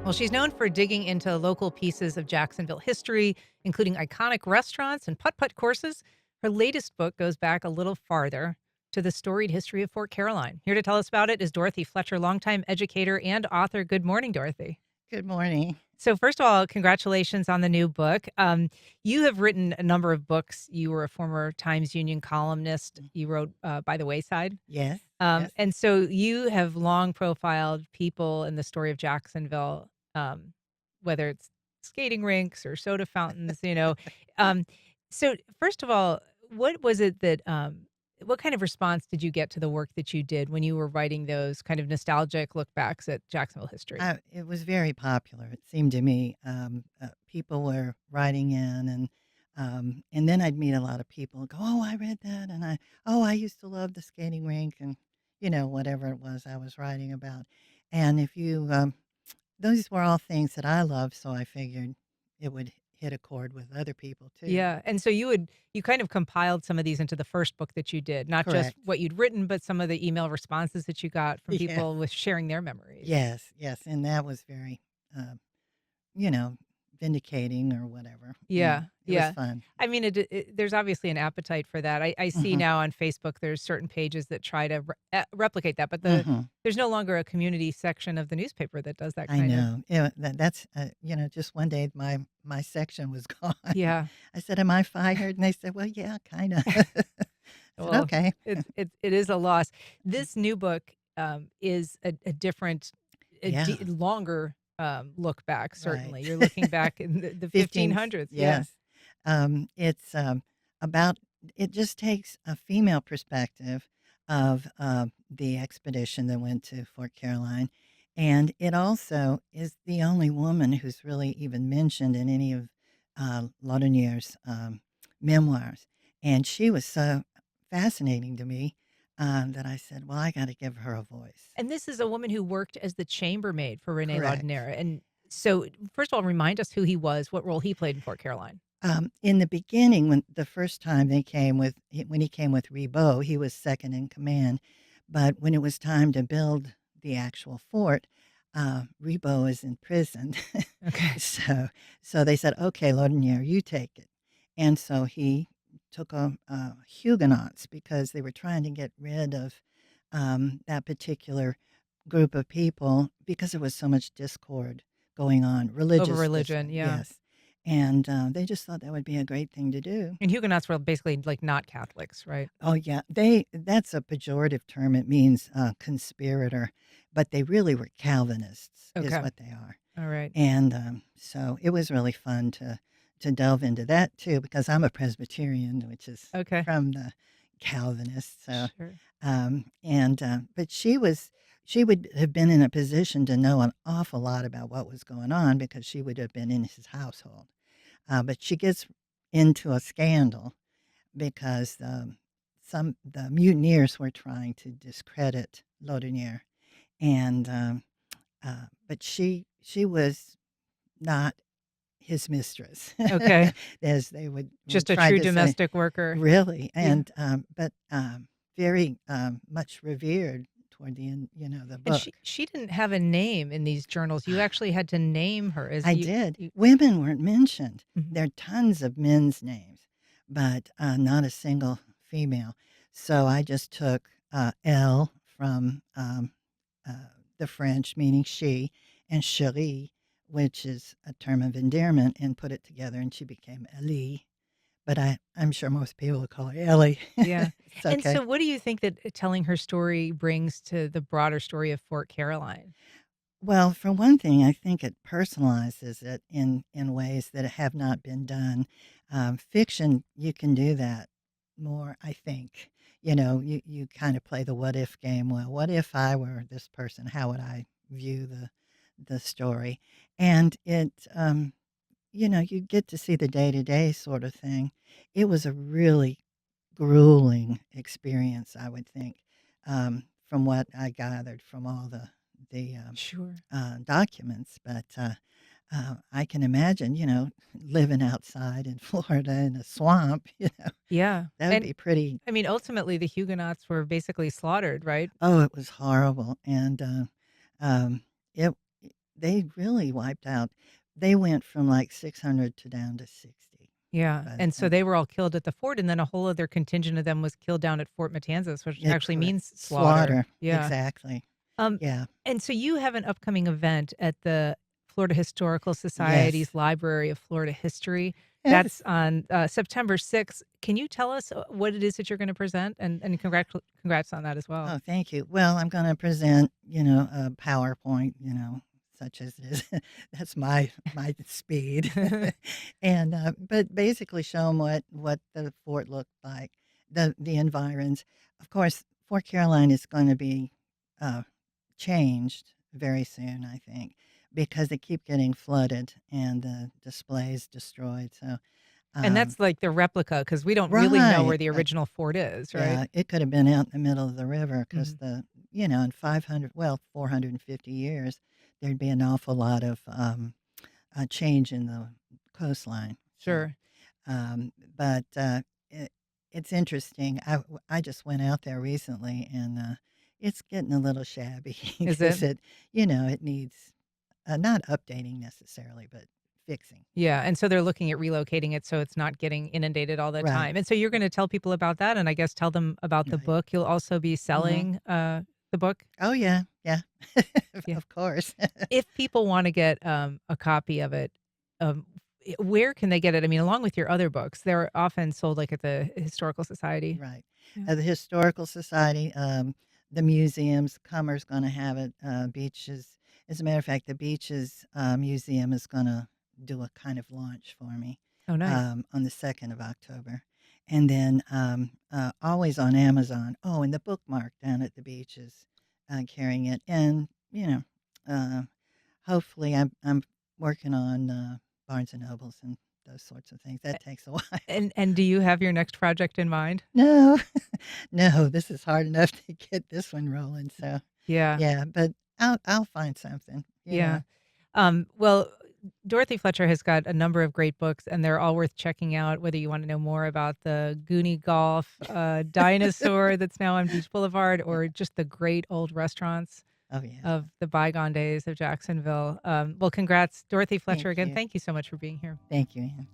Well, she's known for digging into local pieces of Jacksonville history, including iconic restaurants and putt-putt courses. Her latest book goes back a little farther to the storied history of Fort Caroline. Here to tell us about it is Dorothy Fletcher, longtime educator and author. Good morning, Dorothy. Good morning. So, first of all, congratulations on the new book. You have written a number of books. You were a former Times Union columnist. You wrote By the Wayside. Yes, yes. And so you have long profiled people in the story of Jacksonville, whether it's skating rinks or soda fountains. Um, so first of all, what was it that, what kind of response did you get to the work that you did when you were writing those kind of nostalgic look backs at Jacksonville history? It was very popular, it seemed to me. People were writing in, and then I'd meet a lot of people and go, "Oh, I read that," and I used to love the skating rink, and whatever it was I was writing about. And if you, those were all things that I loved, so I figured it would hit a chord with other people too. Yeah, and so you kind of compiled some of these into the first book that you did, not just Correct. what you'd written, but some of the email responses that you got from Yeah. people with sharing their memories. Yes, yes, and that was very, uh, you know, vindicating or whatever. Yeah, It was yeah. fun. I mean, there's obviously an appetite for that. I see Mhm, now on Facebook there's certain pages that try to replicate that, but mhm. there's no longer a community section of the newspaper that does that I kind of. know. Yeah, that's, just one day my section was gone. Yeah. I said, "Am I fired?" And they said, "Well, yeah, kinda." I said, Well, "Okay." it is a loss. This new book is a different, Yeah, longer look back. right. Certainly, you're looking back in the 15 1500s. Yeah. yes. It's, about it just takes a female perspective of, the expedition that went to Fort Caroline, and it also is the only woman who's really even mentioned in any of, Laudonnière's, memoirs, and she was so fascinating to me, that I said, "Well, I gotta give her a voice." And this is a woman who worked as the chambermaid for René Correct. Laudonnière. And so, first of all, remind us who he was, what role he played in Fort Caroline. In the beginning, when the first time they came when he came with Ribot, he was second in command. But when it was time to build the actual fort, Ribot is in prison. Okay. so, so they said, "Okay, Laudonnière, you take it." And so he took Huguenots because they were trying to get rid of that particular group of people because there was so much discord going on, Over religious religion. discord. Yeah. Yes. And, they just thought that would be a great thing to do. And Huguenots were basically like not Catholics, right? Oh, yeah, that's a pejorative term, it means, conspirator, but they really were Calvinists is Okay. what they are, All right. and, so it was really fun to delve into that too because I'm a Presbyterian, which is Okay. from the Calvinists, so, Sure. but she would have been in a position to know an awful lot about what was going on because she would have been in his household, but she gets into a scandal because, the mutineers were trying to discredit Laudonnière, and, but she was not his mistress, Okay. as they would Just a try true to say. domestic worker. Really, Yeah. and, but, very, much revered toward the end, the And book. she didn't have a name in these journals. You actually had to name her as I you. did. you Women weren't mentioned. Mhm. There are tons of men's names, but, not a single female. So I just took, Elle from, the French, meaning she, and chérie, which is a term of endearment, and put it together, and she became Ellie. But I'm sure most people would call her Ellie. Yeah. It's And okay. so what do you think that telling her story brings to the broader story of Fort Caroline? Well, for one thing, I think it personalizes it in ways that have not been done. Fiction, you can do that more, I think. You kind of play the what if game. Well, what if I were this person? How would I view the story? And you get to see the day to day sort of thing. It was a really grueling experience, I would think, from what I gathered from all the Sure. documents. But I can imagine, living outside in Florida in a swamp. Yeah. That would And be pretty. I mean, ultimately, the Huguenots were basically slaughtered, right? Oh, it was horrible, and um, it they really wiped out. They went from like 600 to down to 60 Yeah, by the and so time. they were all killed at the fort, and then a whole other contingent of them was killed down at Fort Matanzas, which Yeah, actually correct. means slaughter. Slaughter, Yeah. exactly. Um, Yeah. and so you have an upcoming event at the Florida Historical Yes. Society's Library of Florida History. That's Yes. on September 6th. Can you tell us what it is that you're going to present? And congrats on that as well. Oh, thank you. Well, I'm going to present, a PowerPoint, such as it is. That's my speed, and but basically show them what the fort looked like, the environs. Of course, Fort Caroline is going to be uh, changed very soon, I think, because they keep getting flooded and the displays destroyed. So, And um, that's like the replica because we don't really know right. where the original fort is, right? Yeah, it could have been out in the middle of the river because Mhm. in 500, well, 450 years, there'd be an awful lot of change in the coastline. So, Sure. but it's interesting. I just went out there recently and it's getting a little shabby Is it? because it needs not updating necessarily, but fixing. Yeah, and so they're looking at relocating it so it's not getting inundated all the Right, time. And so you're gonna tell people about that and I guess tell them about the right. book. You'll also be Hmm. selling, the book? Oh, yeah, yeah, Yeah. of course. If people wanna get, a copy of it, where can they get it? I mean, along with your other books, they're often sold, like, at the Historical Society. Right. Yeah. The Historical Society, the museums, Cummer's gonna have it, Beaches as a matter of fact, the Beaches, Museum is gonna do a kind of launch for me, Oh, nice. on the 2nd of October, and then, always on Amazon. Oh, and the bookmark down at the Beaches, carrying it, and, uh, hopefully, I'm working on, Barnes& and Nobles and those sorts of things. A That takes a while. and do you have your next project in mind? No, no, this is hard enough to get this one rolling, so, Yeah, yeah, but I'll find something. yeah. Well, Dorothy Fletcher has got a number of great books, and they're all worth checking out, whether you wanna know more about the Goonie Golf, dinosaur that's now on Beach Boulevard, Yeah. or just the great old restaurants Oh, yeah. of the bygone days of Jacksonville. Well, congrats, Dorothy Fletcher, Thank again. you. Thank you so much for being here. Thank you, Anne.